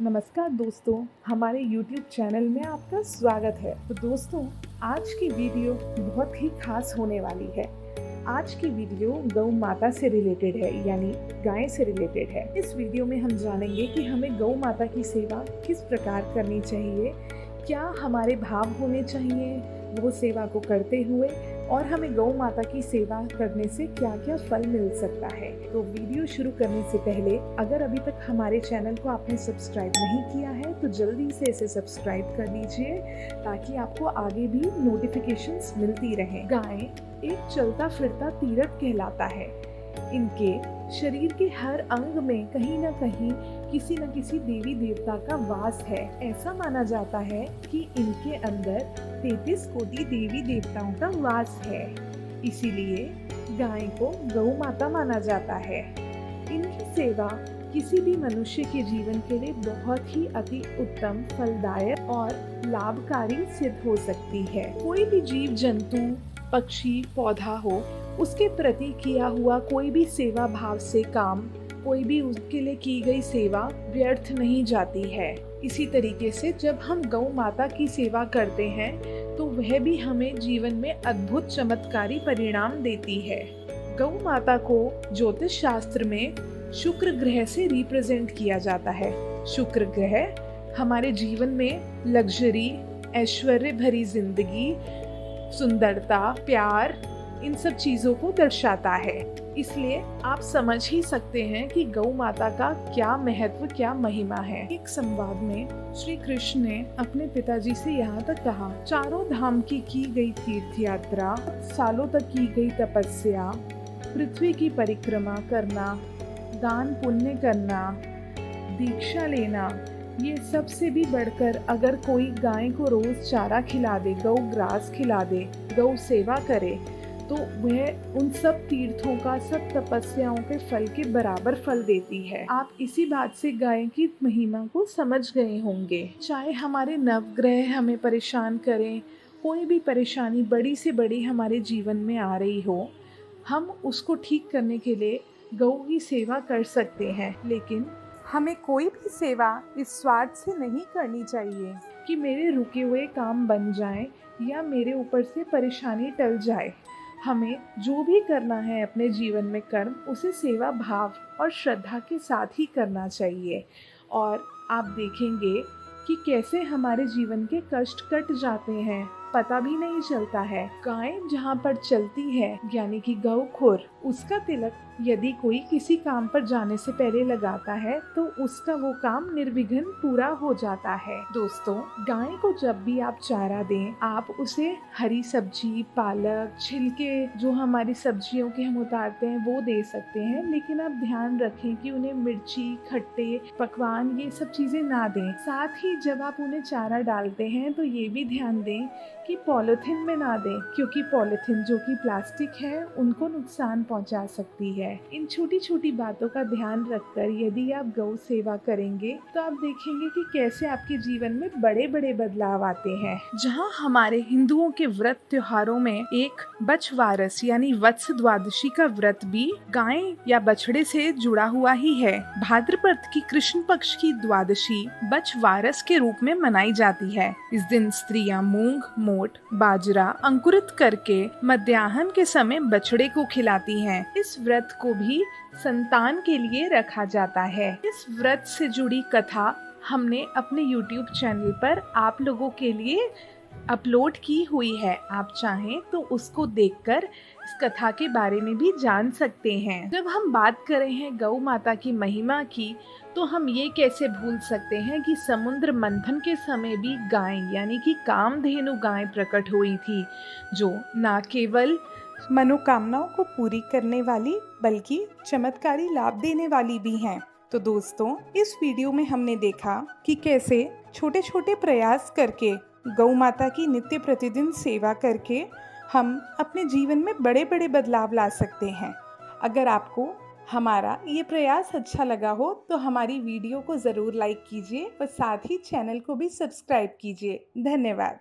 नमस्कार दोस्तों, हमारे YouTube चैनल में आपका स्वागत है। तो दोस्तों, आज की वीडियो बहुत ही खास होने वाली है। आज की वीडियो गौ माता से रिलेटेड है, यानी गाय से रिलेटेड है। इस वीडियो में हम जानेंगे कि हमें गौ माता की सेवा किस प्रकार करनी चाहिए, क्या हमारे भाव होने चाहिए वो सेवा को करते हुए, और हमें गौ माता की सेवा करने से क्या क्या फल मिल सकता है। तो वीडियो शुरू करने से पहले अगर अभी तक हमारे चैनल को आपने सब्सक्राइब नहीं किया है तो जल्दी से इसे सब्सक्राइब कर लीजिए ताकि आपको आगे भी नोटिफिकेशंस मिलती रहें। गाय एक चलता फिरता तीर्थ कहलाता है। इनके शरीर के हर अंग में कहीं न कहीं किसी न किसी देवी देवता का वास है। ऐसा माना जाता है कि इनके अंदर 33 कोटि देवी देवताओं का वास है। इसीलिए गाय को गौ माता माना जाता है। इनकी सेवा किसी भी मनुष्य के जीवन के लिए बहुत ही अति उत्तम, फलदायक और लाभकारी सिद्ध हो सकती है। कोई भी जीव जंतु, पक्षी, पौधा हो, उसके प्रति किया हुआ कोई भी सेवा भाव से काम, कोई भी उसके लिए की गई सेवा व्यर्थ नहीं जाती है। इसी तरीके से जब हम गौ माता की सेवा करते हैं तो वह भी हमें जीवन में अद्भुत चमत्कारी परिणाम देती है। गौ माता को ज्योतिष शास्त्र में शुक्र ग्रह से रिप्रेजेंट किया जाता है। शुक्र ग्रह हमारे जीवन में लग्जरी, ऐश्वर्य भरी जिंदगी, सुंदरता, प्यार, इन सब चीजों को दर्शाता है। इसलिए आप समझ ही सकते हैं कि गौ माता का क्या महत्व, क्या महिमा है। एक संवाद में श्री कृष्ण ने अपने पिताजी से यहाँ तक कहा, चारों धाम की गई तीर्थ यात्रा, सालों तक की गई तपस्या, पृथ्वी की परिक्रमा करना, दान पुण्य करना, दीक्षा लेना, ये सबसे भी बढ़कर अगर कोई गाय को रोज चारा खिला दे, गौ ग्रास खिला दे, गौ सेवा करे, तो वह उन सब तीर्थों का, सब तपस्याओं के फल के बराबर फल देती है। आप इसी बात से गाय की महिमा को समझ गए होंगे। चाहे हमारे नवग्रह हमें परेशान करें, कोई भी परेशानी बड़ी से बड़ी हमारे जीवन में आ रही हो, हम उसको ठीक करने के लिए गौ की सेवा कर सकते हैं। लेकिन हमें कोई भी सेवा इस स्वार्थ से नहीं करनी चाहिए कि मेरे रुके हुए काम बन जाएं या मेरे ऊपर से परेशानी टल जाए। हमें जो भी करना है अपने जीवन में कर्म, उसे सेवा भाव और श्रद्धा के साथ ही करना चाहिए। और आप देखेंगे कि कैसे हमारे जीवन के कष्ट कट जाते हैं, पता भी नहीं चलता है। गाय जहाँ पर चलती है, यानी कि गौ खुर, उसका तिलक यदि कोई किसी काम पर जाने से पहले लगाता है तो उसका वो काम निर्विघ्न पूरा हो जाता है। दोस्तों, गाय को जब भी आप चारा दें, आप उसे हरी सब्जी, पालक, छिलके जो हमारी सब्जियों के हम उतारते हैं वो दे सकते हैं, लेकिन आप ध्यान रखें कि उन्हें मिर्ची, खट्टे पकवान, ये सब चीजें ना दें। साथ ही जब आप उन्हें चारा डालते हैं तो ये भी ध्यान दें कि पॉलिथीन में ना दें, क्योंकि पॉलिथीन जो कि प्लास्टिक है उनको नुकसान पहुंचा सकती है। इन छोटी छोटी बातों का ध्यान रखकर यदि आप गौ सेवा करेंगे तो आप देखेंगे कि कैसे आपके जीवन में बड़े बड़े बदलाव आते हैं। जहां हमारे हिंदुओं के व्रत त्योहारों में एक बछवारस यानी वत्स द्वादशी का व्रत भी गाय या बछड़े से जुड़ा हुआ ही है। भाद्रपद की कृष्ण पक्ष की द्वादशी बछवारस के रूप में मनाई जाती है। इस दिन स्त्रियां मूंग, मोट, बाजरा अंकुरित करके मध्याह्न के समय बछड़े को खिलाती हैं। इस व्रत को भी संतान के लिए रखा जाता है। इस व्रत से जुड़ी कथा हमने अपने YouTube चैनल पर आप लोगों के लिए अपलोड की हुई है। आप चाहें तो उसको देखकर इस कथा के बारे में भी जान सकते हैं। जब हम बात कर रहे हैं गौ माता की महिमा की, तो हम ये कैसे भूल सकते हैं कि समुद्र मंथन के समय भी गाय यानी कि कामधेनु गाय प्रकट हुई थी, जो न केवल मनोकामनाओं को पूरी करने वाली बल्कि चमत्कारी लाभ देने वाली भी हैं। तो दोस्तों, इस वीडियो में हमने देखा कि कैसे छोटे छोटे प्रयास करके, गौ माता की नित्य प्रतिदिन सेवा करके हम अपने जीवन में बड़े बड़े बदलाव ला सकते हैं। अगर आपको हमारा ये प्रयास अच्छा लगा हो तो हमारी वीडियो को ज़रूर लाइक कीजिए और साथ ही चैनल को भी सब्सक्राइब कीजिए। धन्यवाद।